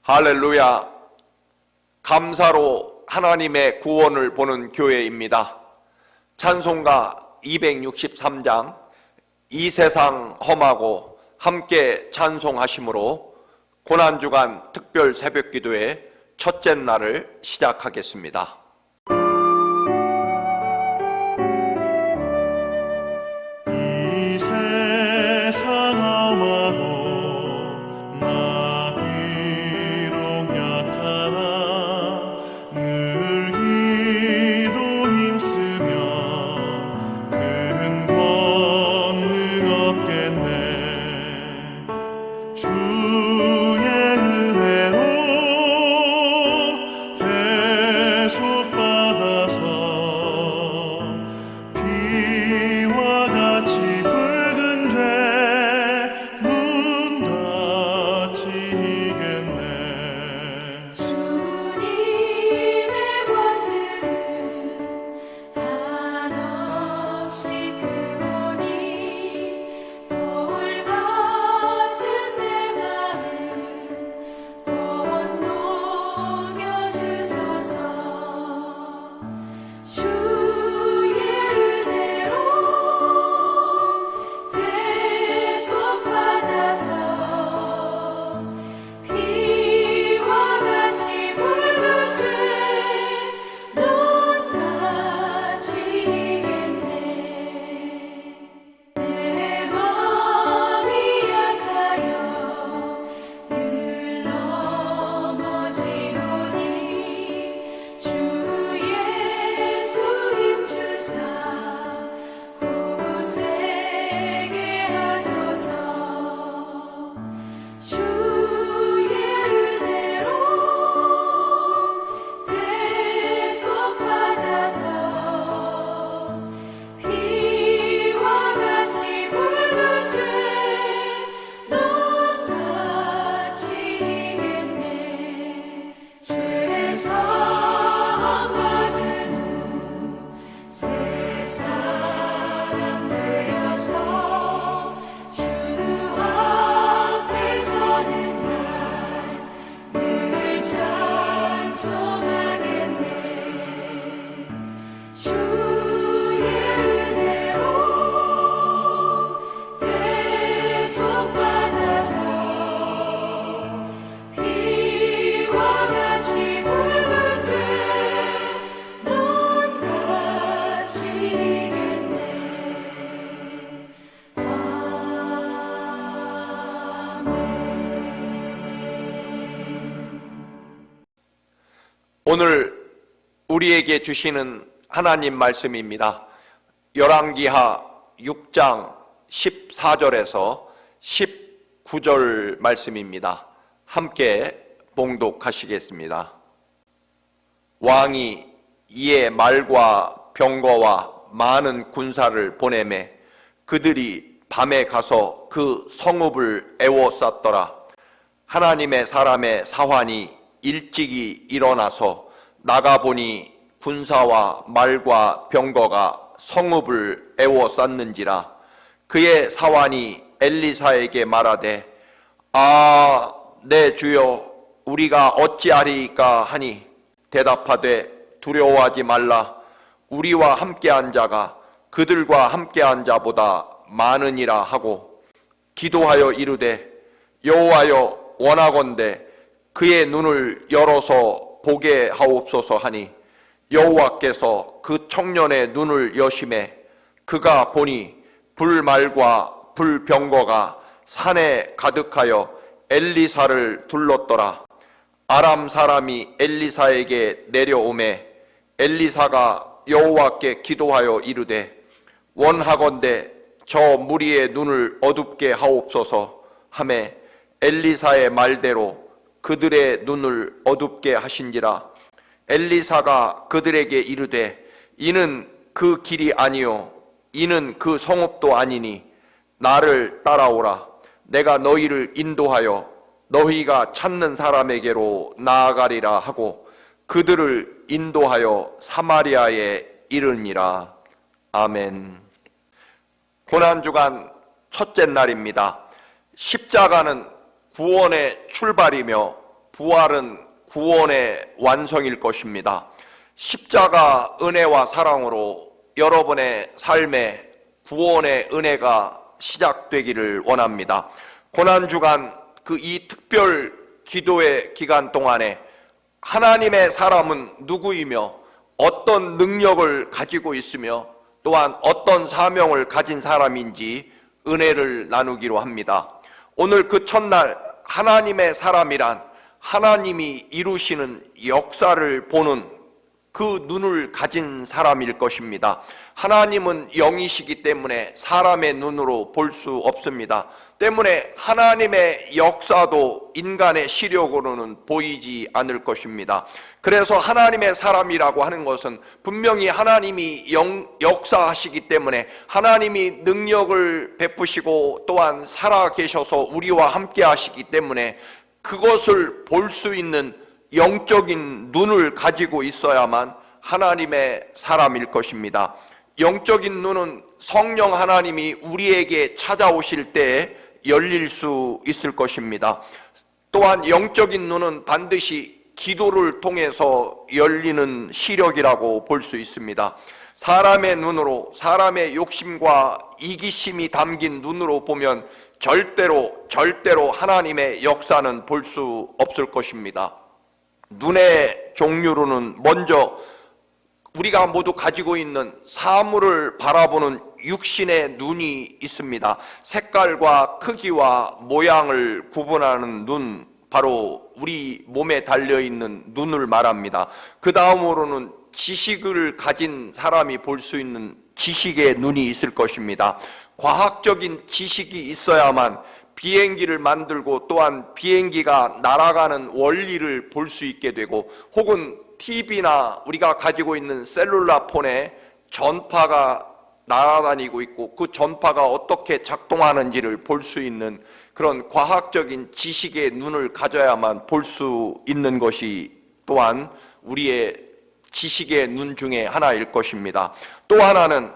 할렐루야. 감사로 하나님의 구원을 보는 교회입니다. 찬송가 263장 이 세상 험하고 함께 찬송하심으로 고난주간 특별 새벽기도의 첫째 날을 시작하겠습니다. 이 세상 험하고 나 비록 약하나 늘 기도 힘쓰면 큰 권능 얻겠네. 주의 은혜로 계속 받아서 비와 같이 붉은 죄 눈같이 이겠네. 주님의 권능은 한없이 크오니 돌 같은 내 마음 곧 녹여주소서. 주의 은혜로 계속 받아서 비와 같이 붉은 죄 눈같이 이겠네. 내 맘이 약하여 늘 넘어지오니 주 예수 힘주사 굳세게 하소서. 주의 은혜로 계속 받아서 비와 같이 붉은 죄 눈같이 이겠네. 죄 사함 받은 후 새 사람 되어서 주 앞에 서는 날 늘 찬송하겠네. 주의 은혜로 계속 받아서 비와 같이 붉은 죄 눈같이 이겠네. 오늘 우리에게 주시는 하나님 말씀입니다. 열왕기하 6장 14절에서 19절 말씀입니다. 함께 봉독하시겠습니다. 왕이 이에 말과 병거와 많은 군사를 보내매 그들이 밤에 가서 그 성읍을 에워쌌더라. 하나님의 사람의 사환이 일찍이 일어나서 나가보니 군사와 말과 병거가 성읍을 에워쌌는지라. 그의 사환이 엘리사에게 말하되 내 주여 우리가 어찌하리이까 하니 대답하되 두려워하지 말라. 우리와 함께한 자가 그들과 함께한 자보다 많으니라 하고 기도하여 이르되 여호와여 원하건대 그의 눈을 열어서 보게 하옵소서 하니 여호와께서 그 청년의 눈을 여심해 그가 보니 불말과 불병거가 산에 가득하여 엘리사를 둘렀더라. 아람 사람이 엘리사에게 내려오매 엘리사가 여호와께 기도하여 이르되 원하건대 저 무리의 눈을 어둡게 하옵소서 하매 엘리사의 말대로 그들의 눈을 어둡게 하신지라. 엘리사가 그들에게 이르되 이는 그 길이 아니요 이는 그 성읍도 아니니 나를 따라오라. 내가 너희를 인도하여 너희가 찾는 사람에게로 나아가리라 하고 그들을 인도하여 사마리아에 이르니라. 아멘. 고난주간 첫째 날입니다. 십자가는 구원의 출발이며 부활은 구원의 완성일 것입니다. 십자가 은혜와 사랑으로 여러분의 삶에 구원의 은혜가 시작되기를 원합니다. 고난주간 그 이 특별 기도의 기간 동안에 하나님의 사람은 누구이며 어떤 능력을 가지고 있으며 또한 어떤 사명을 가진 사람인지 은혜를 나누기로 합니다. 오늘 그 첫날 하나님의 사람이란 하나님이 이루시는 역사를 보는 그 눈을 가진 사람일 것입니다. 하나님은 영이시기 때문에 사람의 눈으로 볼 수 없습니다. 때문에 하나님의 역사도 인간의 시력으로는 보이지 않을 것입니다. 그래서 하나님의 사람이라고 하는 것은 분명히 하나님이 역사하시기 때문에 하나님이 능력을 베푸시고 또한 살아 계셔서 우리와 함께 하시기 때문에 그것을 볼 수 있는 영적인 눈을 가지고 있어야만 하나님의 사람일 것입니다. 영적인 눈은 성령 하나님이 우리에게 찾아오실 때에 열릴 수 있을 것입니다. 또한 영적인 눈은 반드시 기도를 통해서 열리는 시력이라고 볼 수 있습니다. 사람의 눈으로, 사람의 욕심과 이기심이 담긴 눈으로 보면 절대로 하나님의 역사는 볼 수 없을 것입니다. 눈의 종류로는 먼저 우리가 모두 가지고 있는 사물을 바라보는 육신의 눈이 있습니다. 색깔과 크기와 모양을 구분하는 눈, 바로 우리 몸에 달려있는 눈을 말합니다. 그 다음으로는 지식을 가진 사람이 볼 수 있는 지식의 눈이 있을 것입니다. 과학적인 지식이 있어야만 비행기를 만들고 또한 비행기가 날아가는 원리를 볼 수 있게 되고, 혹은 TV나 우리가 가지고 있는 셀룰라 폰에 전파가 날아다니고 있고 그 전파가 어떻게 작동하는지를 볼 수 있는 그런 과학적인 지식의 눈을 가져야만 볼 수 있는 것이 또한 우리의 지식의 눈 중에 하나일 것입니다. 또 하나는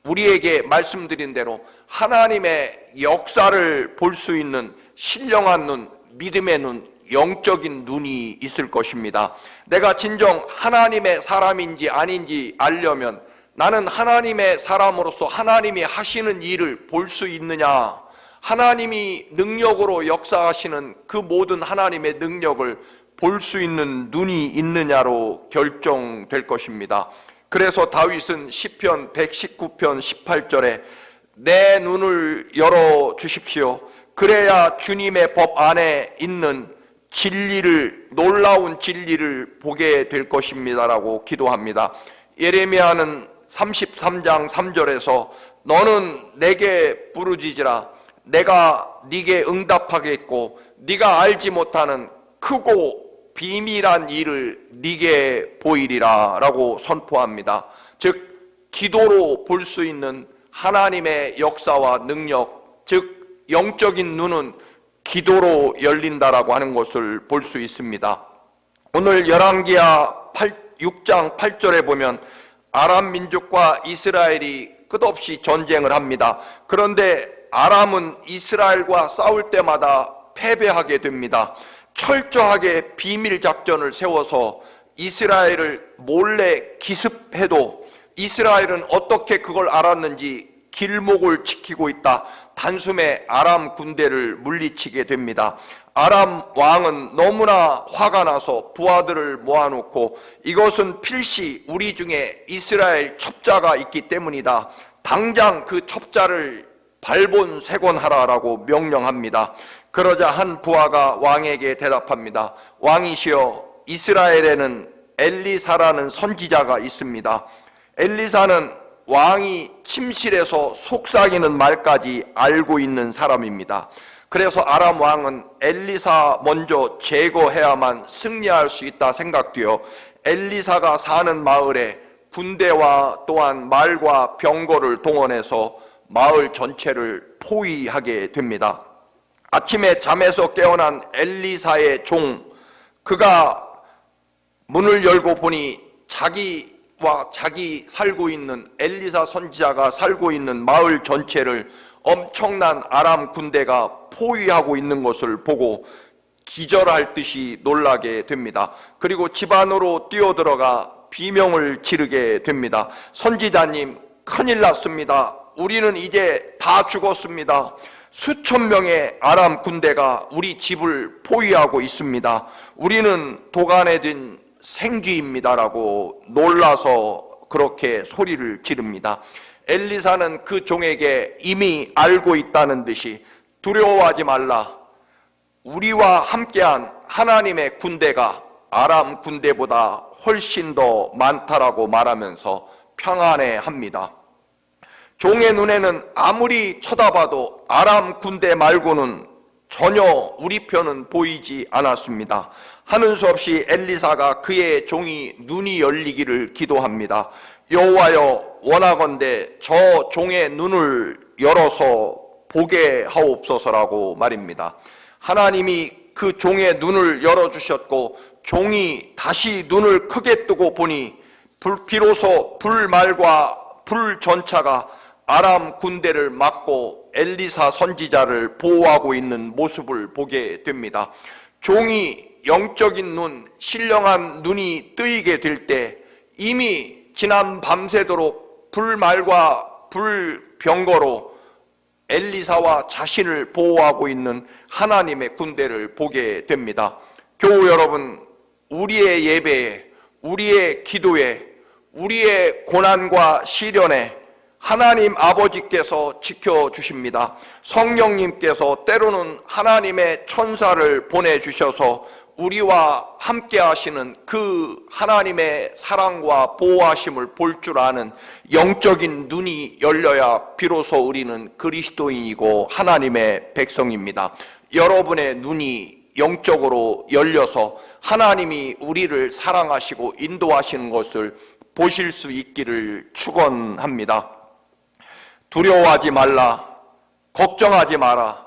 우리에게 말씀드린 대로 하나님의 역사를 볼 수 있는 신령한 눈, 믿음의 눈, 영적인 눈이 있을 것입니다. 내가 진정 하나님의 사람인지 아닌지 알려면 나는 하나님의 사람으로서 하나님이 하시는 일을 볼 수 있느냐, 하나님이 능력으로 역사하시는 그 모든 하나님의 능력을 볼 수 있는 눈이 있느냐로 결정될 것입니다. 그래서 다윗은 시편 119편 18절에 내 눈을 열어 주십시오. 그래야 주님의 법 안에 있는 진리를, 놀라운 진리를 보게 될 것입니다라고 기도합니다. 예레미야는 33장 3절에서 너는 내게 부르짖으라 내가 네게 응답하겠고 네가 알지 못하는 크고 비밀한 일을 네게 보이리라 라고 선포합니다. 즉 기도로 볼 수 있는 하나님의 역사와 능력, 즉 영적인 눈은 기도로 열린다라고 하는 것을 볼 수 있습니다. 오늘 열왕기하 6장 8절에 보면 아람 민족과 이스라엘이 끝없이 전쟁을 합니다. 그런데 아람은 이스라엘과 싸울 때마다 패배하게 됩니다. 철저하게 비밀 작전을 세워서 이스라엘을 몰래 기습해도 이스라엘은 어떻게 그걸 알았는지 길목을 지키고 있다. 단숨에 아람 군대를 물리치게 됩니다. 아람 왕은 너무나 화가 나서 부하들을 모아놓고 이것은 필시 우리 중에 이스라엘 첩자가 있기 때문이다. 당장 그 첩자를 발본색원하라라고 명령합니다. 그러자 한 부하가 왕에게 대답합니다. 왕이시여, 이스라엘에는 엘리사라는 선지자가 있습니다. 엘리사는 왕이 침실에서 속삭이는 말까지 알고 있는 사람입니다. 그래서 아람 왕은 엘리사 먼저 제거해야만 승리할 수 있다 생각되어 엘리사가 사는 마을에 군대와 또한 말과 병거를 동원해서 마을 전체를 포위하게 됩니다. 아침에 잠에서 깨어난 엘리사의 종, 그가 문을 열고 보니 자기 살고 있는 엘리사 선지자가 살고 있는 마을 전체를 엄청난 아람 군대가 포위하고 있는 것을 보고 기절할 듯이 놀라게 됩니다. 그리고 집 안으로 뛰어들어가 비명을 지르게 됩니다. 선지자님, 큰일 났습니다. 우리는 이제 다 죽었습니다. 수천 명의 아람 군대가 우리 집을 포위하고 있습니다. 우리는 도간에 든 생쥐입니다라고 놀라서 그렇게 소리를 지릅니다. 엘리사는 그 종에게 이미 알고 있다는 듯이 두려워하지 말라. 우리와 함께한 하나님의 군대가 아람 군대보다 훨씬 더 많다라고 말하면서 평안해합니다. 종의 눈에는 아무리 쳐다봐도 아람 군대 말고는 전혀 우리 편은 보이지 않았습니다. 하는 수 없이 엘리사가 그의 종이 눈이 열리기를 기도합니다. 여호와여, 원하건대 저 종의 눈을 열어서 보게 하옵소서라고 말입니다. 하나님이 그 종의 눈을 열어주셨고 종이 다시 눈을 크게 뜨고 보니 비로소 불말과 불전차가 아람 군대를 막고 엘리사 선지자를 보호하고 있는 모습을 보게 됩니다. 종이 영적인 눈, 신령한 눈이 뜨이게 될 때 이미 지난 밤새도록 불말과 불병거로 엘리사와 자신을 보호하고 있는 하나님의 군대를 보게 됩니다. 교우 여러분, 우리의 예배에, 우리의 기도에, 우리의 고난과 시련에 하나님 아버지께서 지켜주십니다. 성령님께서 때로는 하나님의 천사를 보내주셔서 우리와 함께 하시는 그 하나님의 사랑과 보호하심을 볼 줄 아는 영적인 눈이 열려야 비로소 우리는 그리스도인이고 하나님의 백성입니다. 여러분의 눈이 영적으로 열려서 하나님이 우리를 사랑하시고 인도하시는 것을 보실 수 있기를 축원합니다. 두려워하지 말라, 걱정하지 마라.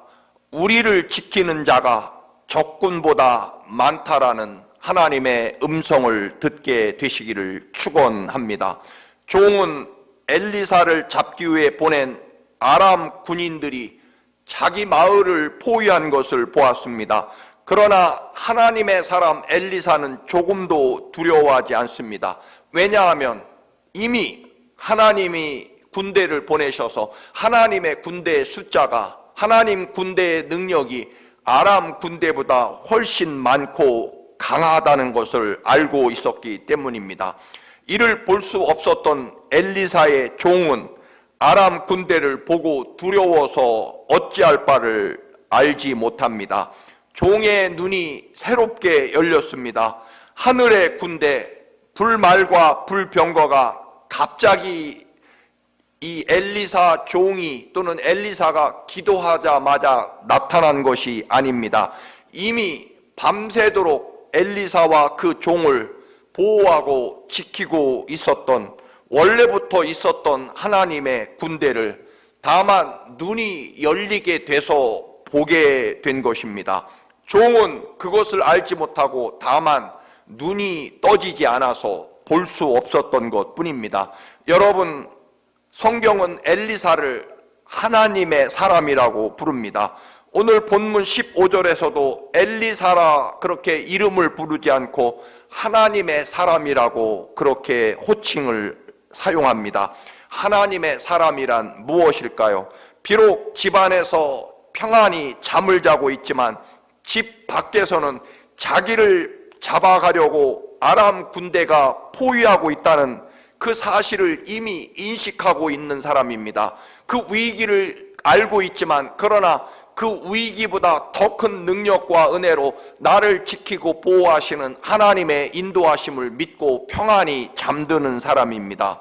우리를 지키는 자가 적군보다 많다라는 하나님의 음성을 듣게 되시기를 축원합니다. 종은 엘리사를 잡기 위해 보낸 아람 군인들이 자기 마을을 포위한 것을 보았습니다. 그러나 하나님의 사람 엘리사는 조금도 두려워하지 않습니다. 왜냐하면 이미 하나님이 군대를 보내셔서 하나님의 군대의 숫자가, 하나님 군대의 능력이 아람 군대보다 훨씬 많고 강하다는 것을 알고 있었기 때문입니다. 이를 볼 수 없었던 엘리사의 종은 아람 군대를 보고 두려워서 어찌할 바를 알지 못합니다. 종의 눈이 새롭게 열렸습니다. 하늘의 군대, 불말과 불병거가 갑자기 이 엘리사 종이 또는 엘리사가 기도하자마자 나타난 것이 아닙니다. 이미 밤새도록 엘리사와 그 종을 보호하고 지키고 있었던, 원래부터 있었던 하나님의 군대를 다만 눈이 열리게 돼서 보게 된 것입니다. 종은 그것을 알지 못하고 다만 눈이 떠지지 않아서 볼 수 없었던 것 뿐입니다. 여러분, 성경은 엘리사를 하나님의 사람이라고 부릅니다. 오늘 본문 15절에서도 엘리사라 그렇게 이름을 부르지 않고 하나님의 사람이라고 그렇게 호칭을 사용합니다. 하나님의 사람이란 무엇일까요? 비록 집안에서 평안히 잠을 자고 있지만 집 밖에서는 자기를 잡아가려고 아람 군대가 포위하고 있다는 그 사실을 이미 인식하고 있는 사람입니다. 그 위기를 알고 있지만 그러나 그 위기보다 더 큰 능력과 은혜로 나를 지키고 보호하시는 하나님의 인도하심을 믿고 평안히 잠드는 사람입니다.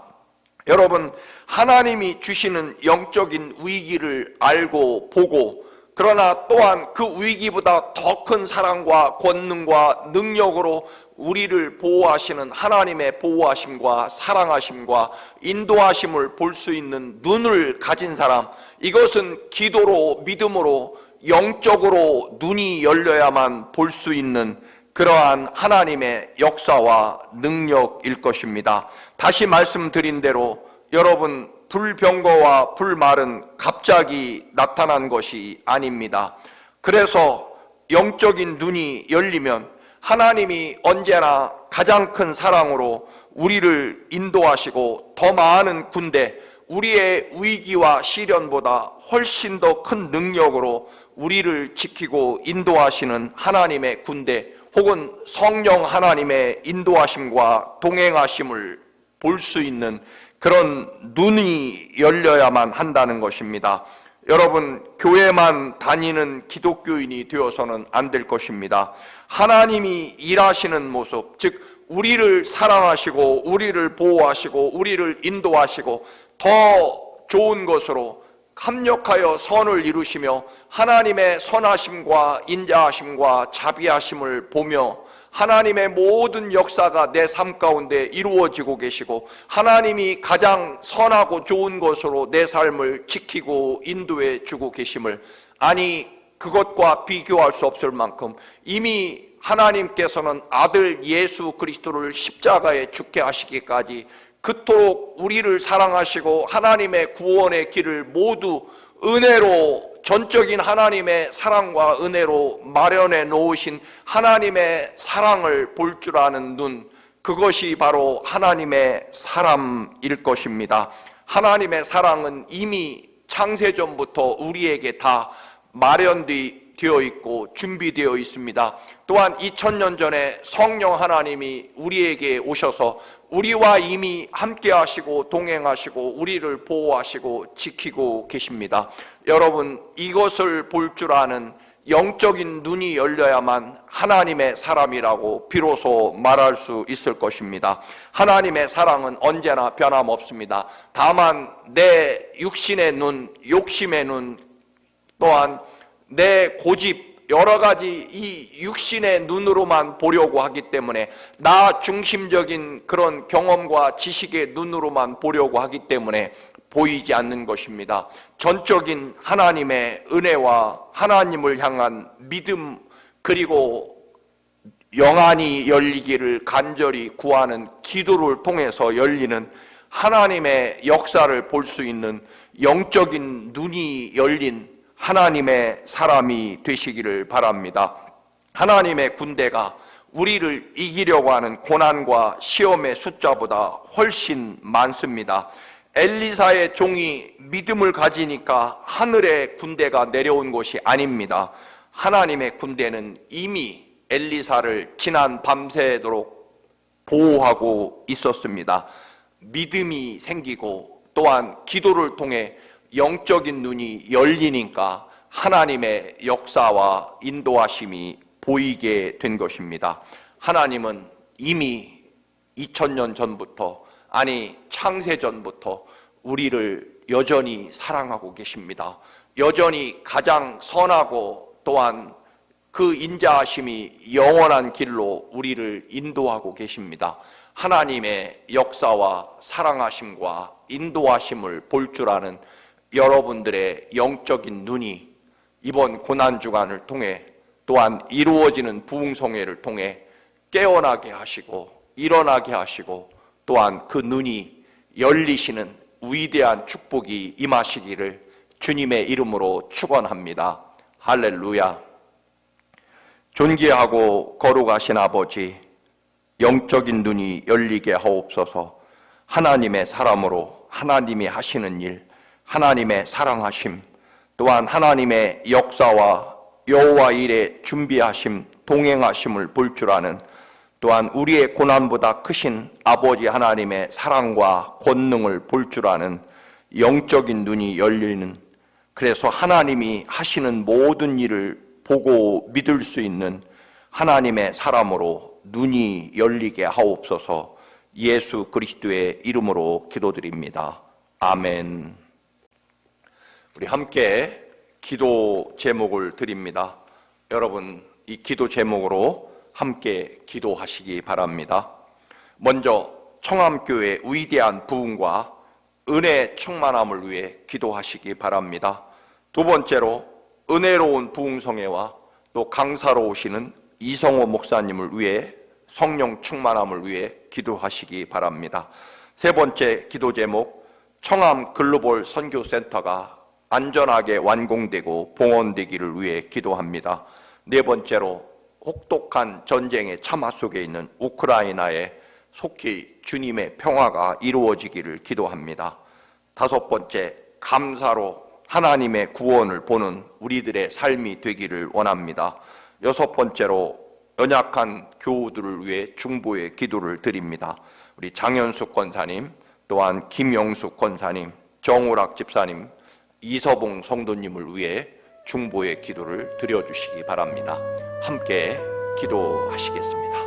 여러분, 하나님이 주시는 영적인 위기를 알고 보고 그러나 또한 그 위기보다 더 큰 사랑과 권능과 능력으로 우리를 보호하시는 하나님의 보호하심과 사랑하심과 인도하심을 볼 수 있는 눈을 가진 사람, 이것은 기도로 믿음으로 영적으로 눈이 열려야만 볼 수 있는 그러한 하나님의 역사와 능력일 것입니다. 다시 말씀드린 대로 여러분, 불병거와 불말은 갑자기 나타난 것이 아닙니다. 그래서 영적인 눈이 열리면 하나님이 언제나 가장 큰 사랑으로 우리를 인도하시고 더 많은 군대, 우리의 위기와 시련보다 훨씬 더 큰 능력으로 우리를 지키고 인도하시는 하나님의 군대, 혹은 성령 하나님의 인도하심과 동행하심을 볼 수 있는 그런 눈이 열려야만 한다는 것입니다. 여러분, 교회만 다니는 기독교인이 되어서는 안 될 것입니다. 하나님이 일하시는 모습, 즉 우리를 사랑하시고 우리를 보호하시고 우리를 인도하시고 더 좋은 것으로 합력하여 선을 이루시며 하나님의 선하심과 인자하심과 자비하심을 보며 하나님의 모든 역사가 내 삶 가운데 이루어지고 계시고 하나님이 가장 선하고 좋은 것으로 내 삶을 지키고 인도해 주고 계심을, 아니 그것과 비교할 수 없을 만큼 이미 하나님께서는 아들 예수 그리스도를 십자가에 죽게 하시기까지 그토록 우리를 사랑하시고 하나님의 구원의 길을 모두 은혜로, 전적인 하나님의 사랑과 은혜로 마련해 놓으신 하나님의 사랑을 볼 줄 아는 눈, 그것이 바로 하나님의 사람일 것입니다. 하나님의 사랑은 이미 창세전부터 우리에게 다 마련되어 있고 준비되어 있습니다. 또한 2000년 전에 성령 하나님이 우리에게 오셔서 우리와 이미 함께 하시고 동행하시고 우리를 보호하시고 지키고 계십니다. 여러분, 이것을 볼 줄 아는 영적인 눈이 열려야만 하나님의 사람이라고 비로소 말할 수 있을 것입니다. 하나님의 사랑은 언제나 변함없습니다. 다만 내 육신의 눈, 욕심의 눈, 또한 내 고집, 여러 가지 이 육신의 눈으로만 보려고 하기 때문에, 나 중심적인 그런 경험과 지식의 눈으로만 보려고 하기 때문에 보이지 않는 것입니다. 전적인 하나님의 은혜와 하나님을 향한 믿음, 그리고 영안이 열리기를 간절히 구하는 기도를 통해서 열리는 하나님의 역사를 볼 수 있는 영적인 눈이 열린 하나님의 사람이 되시기를 바랍니다. 하나님의 군대가 우리를 이기려고 하는 고난과 시험의 숫자보다 훨씬 많습니다. 엘리사의 종이 믿음을 가지니까 하늘의 군대가 내려온 것이 아닙니다. 하나님의 군대는 이미 엘리사를 지난 밤새도록 보호하고 있었습니다. 믿음이 생기고 또한 기도를 통해 영적인 눈이 열리니까 하나님의 역사와 인도하심이 보이게 된 것입니다. 하나님은 이미 2000년 전부터, 아니 창세전부터 우리를 여전히 사랑하고 계십니다. 여전히 가장 선하고 또한 그 인자하심이 영원한 길로 우리를 인도하고 계십니다. 하나님의 역사와 사랑하심과 인도하심을 볼 줄 아는 여러분들의 영적인 눈이 이번 고난주간을 통해 또한 이루어지는 부흥성회를 통해 깨어나게 하시고 일어나게 하시고 또한 그 눈이 열리시는 위대한 축복이 임하시기를 주님의 이름으로 축원합니다. 할렐루야. 존귀하고 거룩하신 아버지, 영적인 눈이 열리게 하옵소서. 하나님의 사람으로 하나님이 하시는 일, 하나님의 사랑하심, 또한 하나님의 역사와 여호와 일에 준비하심, 동행하심을 볼 줄 아는, 또한 우리의 고난보다 크신 아버지 하나님의 사랑과 권능을 볼 줄 아는 영적인 눈이 열리는, 그래서 하나님이 하시는 모든 일을 보고 믿을 수 있는 하나님의 사람으로 눈이 열리게 하옵소서. 예수 그리스도의 이름으로 기도드립니다. 아멘. 우리 함께 기도 제목을 드립니다. 여러분, 이 기도 제목으로 함께 기도하시기 바랍니다. 먼저 청암교회 위대한 부흥과 은혜 충만함을 위해 기도하시기 바랍니다. 두 번째로 은혜로운 부흥성회와 또 강사로 오시는 이성호 목사님을 위해 성령 충만함을 위해 기도하시기 바랍니다. 세 번째 기도 제목, 청암 글로벌 선교센터가 안전하게 완공되고 봉헌되기를 위해 기도합니다. 네 번째로 혹독한 전쟁의 참화 속에 있는 우크라이나에 속히 주님의 평화가 이루어지기를 기도합니다. 다섯 번째, 감사로 하나님의 구원을 보는 우리들의 삶이 되기를 원합니다. 여섯 번째로 연약한 교우들을 위해 중보의 기도를 드립니다. 우리 장현숙 권사님, 또한 김영숙 권사님, 정우락 집사님, 이서봉 성도님을 위해 중보의 기도를 드려주시기 바랍니다. 함께 기도하시겠습니다.